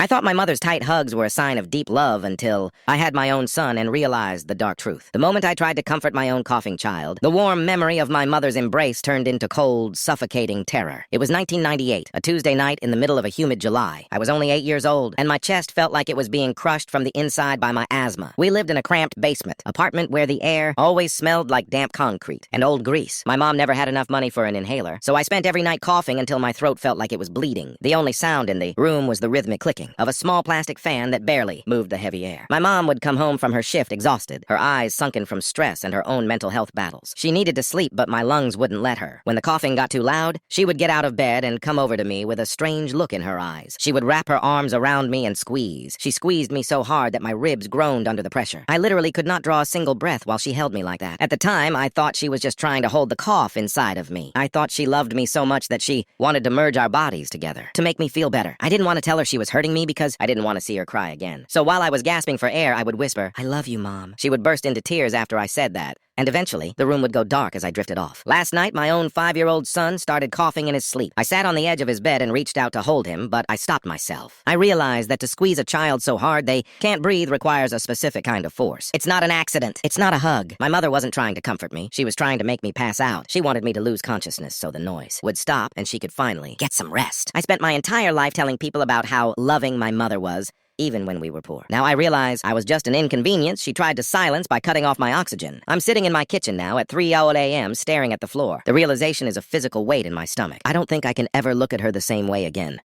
I thought my mother's tight hugs were a sign of deep love until I had my own son and realized the dark truth. The moment I tried to comfort my own coughing child, the warm memory of my mother's embrace turned into cold, suffocating terror. It was 1998, a Tuesday night in the middle of a humid July. I was only 8 years old, and my chest felt like it was being crushed from the inside by my asthma. We lived in a cramped basement, apartment where the air always smelled like damp concrete and old grease. My mom never had enough money for an inhaler, so I spent every night coughing until my throat felt like it was bleeding. The only sound in the room was the rhythmic clicking of a small plastic fan that barely moved the heavy air. My mom would come home from her shift exhausted, her eyes sunken from stress and her own mental health battles. She needed to sleep, but my lungs wouldn't let her. When the coughing got too loud, she would get out of bed and come over to me with a strange look in her eyes. She would wrap her arms around me and squeeze. She squeezed me so hard that my ribs groaned under the pressure. I literally could not draw a single breath while she held me like that. At the time, I thought she was just trying to hold the cough inside of me. I thought she loved me so much that she wanted to merge our bodies together to make me feel better. I didn't want to tell her she was hurting me because I didn't want to see her cry again. So while I was gasping for air, I would whisper, "I love you, Mom." She would burst into tears after I said that, and eventually, the room would go dark as I drifted off. Last night, my own 5-year-old son started coughing in his sleep. I sat on the edge of his bed and reached out to hold him, but I stopped myself. I realized that to squeeze a child so hard they can't breathe requires a specific kind of force. It's not an accident. It's not a hug. My mother wasn't trying to comfort me. She was trying to make me pass out. She wanted me to lose consciousness so the noise would stop and she could finally get some rest. I spent my entire life telling people about how loving my mother was, even when we were poor. Now I realize I was just an inconvenience she tried to silence by cutting off my oxygen. I'm sitting in my kitchen now at 3:00 a.m. staring at the floor. The realization is a physical weight in my stomach. I don't think I can ever look at her the same way again.